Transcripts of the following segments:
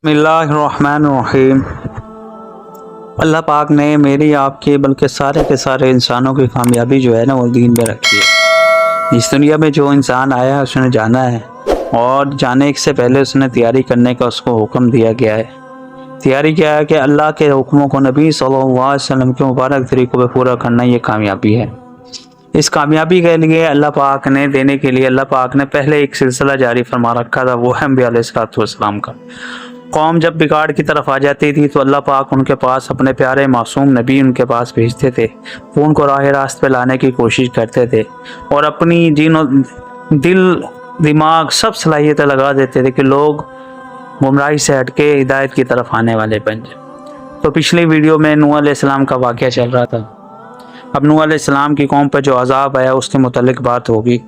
بسم اللہ الرحمن الرحیم۔ اللہ پاک نے میری آپ کی بلکہ سارے کے سارے انسانوں کی کامیابی جو ہے نا وہ دین میں رکھی ہے۔ اس دنیا میں جو انسان آیا اس نے جانا ہے، اور جانے سے پہلے اس نے تیاری کرنے کا اس کو حکم دیا گیا ہے۔ تیاری کیا ہے کہ اللہ کے حکموں کو نبی صلی اللہ علیہ وسلم کے مبارک طریقوں پہ پورا کرنا، یہ کامیابی ہے۔ اس کامیابی کے لیے اللہ پاک نے دینے کے لیے اللہ پاک نے پہلے ایک سلسلہ جاری فرما رکھا تھا، وہ ہے انبیاء علیہ السلام کا۔ قوم جب بگاڑ کی طرف آ جاتی تھی تو اللہ پاک ان کے پاس اپنے پیارے معصوم نبی ان کے پاس بھیجتے تھے، وہ ان کو راہ راست پہ لانے کی کوشش کرتے تھے، اور اپنی جین و دل دماغ سب صلاحیتیں لگا دیتے تھے کہ لوگ گمراہی سے ہٹ کے ہدایت کی طرف آنے والے بن جائیں۔ تو پچھلی ویڈیو میں نوح علیہ السلام کا واقعہ چل رہا تھا۔ اب نوح علیہ السلام کی قوم پہ جو عذاب آیا اس کے متعلق بات ہوگی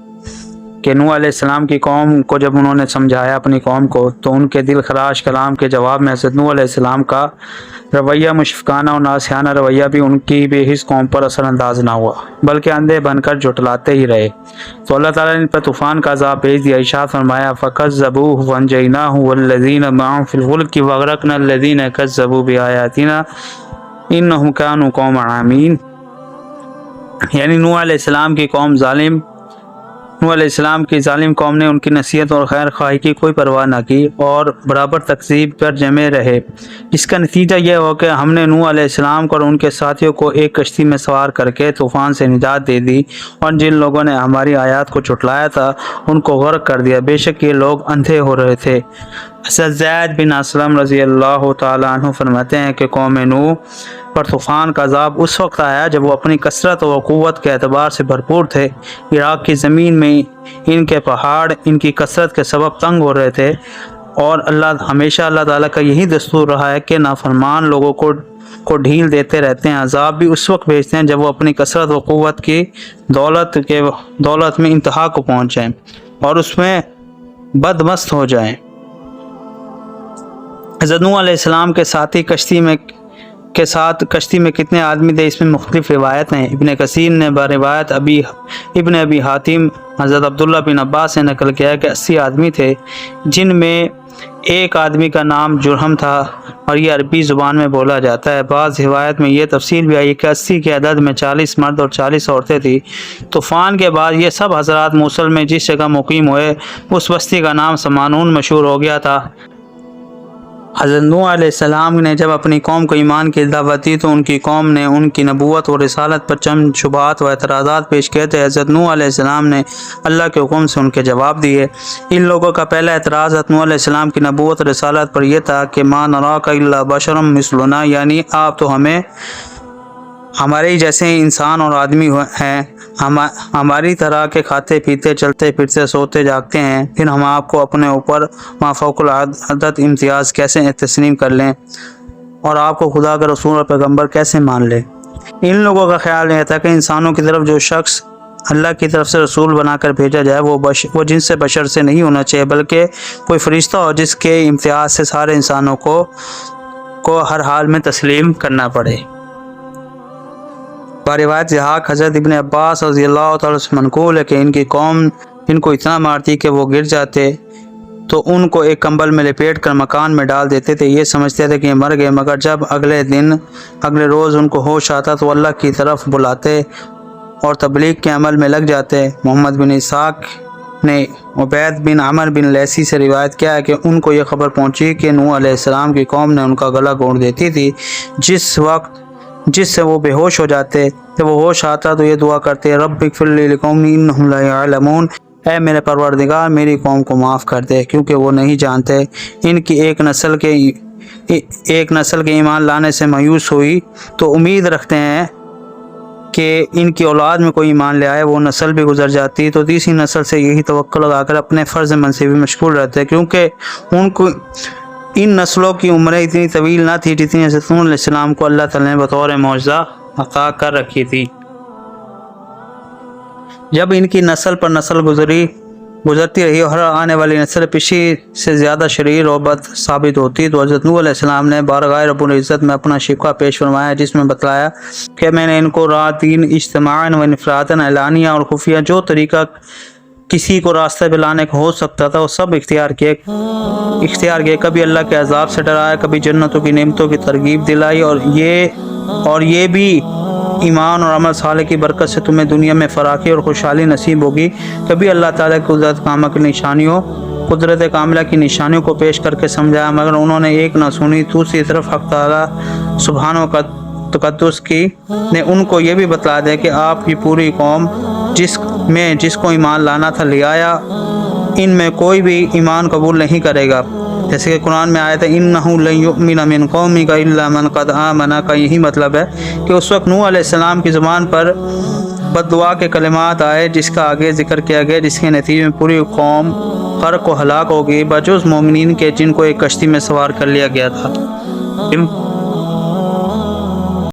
کہ نوح علیہ السلام کی قوم کو جب انہوں نے سمجھایا اپنی قوم کو، تو ان کے دل خراش کلام کے جواب میں حضرت نوح علیہ السلام کا رویہ مشفقانہ اور ناصحانہ رویہ بھی ان کی بے حس قوم پر اثر انداز نہ ہوا، بلکہ اندھے بن کر جھٹلاتے ہی رہے۔ تو اللہ تعالیٰ نے ان پر طوفان کا عذاب بھیج دیا۔ ارشاد فرمایا فَكَذَّبُوهُ فَأَنجَيْنَاهُ وَالَّذِينَ مَعَهُ فِي الْفُلْكِ وَأَغْرَقْنَا الَّذِينَ كَذَّبُوا بِآيَاتِنَا إِنَّهُمْ كَانُوا قَوْمًا عَمِينَ، یعنی نوح علیہ السلام کی قوم نوح علیہ السلام کی ظالم قوم نے ان کی نصیحت اور خیر خواہی کی کوئی پرواہ نہ کی اور برابر تکذیب پر جمے رہے۔ اس کا نتیجہ یہ ہوا کہ ہم نے نوح علیہ السلام کو اور ان کے ساتھیوں کو ایک کشتی میں سوار کر کے طوفان سے نجات دے دی، اور جن لوگوں نے ہماری آیات کو جھٹلایا تھا ان کو غرق کر دیا۔ بے شک یہ لوگ اندھے ہو رہے تھے۔ حضرت زید بن اسلم رضی اللہ تعالیٰ عنہ فرماتے ہیں کہ قوم نوح پر طوفان کا عذاب اس وقت آیا جب وہ اپنی کثرت و قوت کے اعتبار سے بھرپور تھے۔ عراق کی زمین میں ان کے پہاڑ ان کی کثرت کے سبب تنگ ہو رہے تھے، اور ہمیشہ اللہ تعالیٰ کا یہی دستور رہا ہے کہ نافرمان لوگوں کو ڈھیل دیتے رہتے ہیں۔ عذاب بھی اس وقت بھیجتے ہیں جب وہ اپنی کثرت و قوت کی دولت میں انتہا کو پہنچ جائیں اور اس میں بدمست ہو جائیں۔ حضرت نوح علیہ السلام کے ساتھی کشتی میں کتنے آدمی تھے، اس میں مختلف روایت ہیں۔ ابن کثیر نے بروایت ابن ابی حاتم حضرت عبداللہ بن عباس سے نقل کیا کہ 80 آدمی تھے، جن میں ایک آدمی کا نام جرہم تھا، اور یہ عربی زبان میں بولا جاتا ہے۔ بعض روایت میں یہ تفصیل بھی آئی کہ 80 کے عدد میں 40 مرد اور 40 عورتیں تھیں۔ طوفان کے بعد یہ سب حضرات موصل میں جس جگہ مقیم ہوئے اس بستی کا نام سمانون مشہور ہو گیا تھا۔ حضرت نوح علیہ السلام نے جب اپنی قوم کو ایمان کی دعوت دی تو ان کی قوم نے ان کی نبوت اور رسالت پر چند شبہات و اعتراضات پیش کیے تھے۔ حضرت نوح علیہ السلام نے اللہ کے حکم سے ان کے جواب دیے۔ ان لوگوں کا پہلا اعتراض حضرت نوح علیہ السلام کی نبوت اور رسالت پر یہ تھا کہ ما نراک الا بشرا مثلنا، یعنی آپ تو ہمارے جیسے انسان اور آدمی ہیں، ہماری طرح کے کھاتے پیتے چلتے پھرتے سوتے جاگتے ہیں، پھر ہم آپ کو اپنے اوپر ما فوق العادت امتیاز کیسے تسلیم کر لیں اور آپ کو خدا کا رسول اور پیغمبر کیسے مان لیں۔ ان لوگوں کا خیال یہ تھا کہ انسانوں کی طرف جو شخص اللہ کی طرف سے رسول بنا کر بھیجا جائے وہ جن سے بشر سے نہیں ہونا چاہیے، بلکہ کوئی فرشتہ ہو جس کے امتیاز سے سارے انسانوں کو ہر حال میں تسلیم کرنا پڑے۔ روایت ضحاک حضرت ابن عباس رضی اللہ تعالیٰ سے منقول ہے کہ ان کی قوم ان کو اتنا مارتی کہ وہ گر جاتے تو ان کو ایک کمبل میں لپیٹ کر مکان میں ڈال دیتے تھے، یہ سمجھتے تھے کہ یہ مر گئے، مگر جب اگلے روز ان کو ہوش آتا تو اللہ کی طرف بلاتے اور تبلیغ کے عمل میں لگ جاتے۔ محمد بن اسحاق نے عبید بن عمر بن لیثی سے روایت کیا ہے کہ ان کو یہ خبر پہنچی کہ نوح علیہ السلام کی قوم نے ان کا گلا گھونٹ دیتی تھی، جس سے وہ بے ہوش ہو جاتے۔ جب وہ ہوش آتا تو یہ دعا کرتے رب اغفر لی لقومی انہم لا یعلمون، اے میرے پروردگار میری قوم کو معاف کر دے کیونکہ وہ نہیں جانتے۔ ان کی ایک نسل کے ایمان لانے سے مایوس ہوئی تو امید رکھتے ہیں کہ ان کی اولاد میں کوئی ایمان لے آئے، وہ نسل بھی گزر جاتی تو تیسری نسل سے یہی توقع لگا کر اپنے فرض منصبی مشغول رہتے، کیونکہ ان نسلوں کی عمریں اتنی طویل نہ تھی جتنی حضرت نوح علیہ السلام کو اللہ تعالیٰ نے بطور معجزہ عطا کر رکھی تھی۔ جب ان کی نسل پر نسل گزرتی رہی اور ہر آنے والی نسل پچھلی سے زیادہ شریر و بد ثابت ہوتی تو حضرت نوح علیہ السلام نے بارگاہ رب العزت میں اپنا شکوہ پیش فرمایا، جس میں بتلایا کہ میں نے ان کو رات دن اجتماعاً و انفراداً اعلانیہ اور خفیہ جو طریقہ کسی کو راستے پہ لانے کا ہو سکتا تھا وہ سب اختیار کیے. کبھی اللہ کے عذاب سے ڈرایا، کبھی جنتوں کی نعمتوں کی ترغیب دلائی، اور یہ بھی ایمان اور عمل صالح کی برکت سے تمہیں دنیا میں فراخی اور خوشحالی نصیب ہوگی. کبھی اللہ تعالیٰ کی قدرت کاملہ کی نشانیوں کو پیش کر کے سمجھایا، مگر انہوں نے ایک نہ سنی. دوسری طرف حق تعالیٰ سبحانہ و تقدس کی نے ان کو یہ بھی بتلا دیا کہ آپ کی پوری قوم جس کو ایمان لانا تھا لے آیا، ان میں کوئی بھی ایمان قبول نہیں کرے گا. جیسے کہ قرآن میں آیت ہے اِنَّهُ لَن يُؤْمِنَ مِن قَوْمِكَ إِلَّا مَنْ قَدْ آمَنَ کا یہی مطلب ہے کہ اس وقت نوح علیہ السلام کی زبان پر بد دعا کے کلمات آئے جس کا آگے ذکر کیا گیا، جس کے نتیجے میں پوری قوم غرق و ہلاک ہو گئی بجز مومنین کے جن کو ایک کشتی میں سوار کر لیا گیا تھا.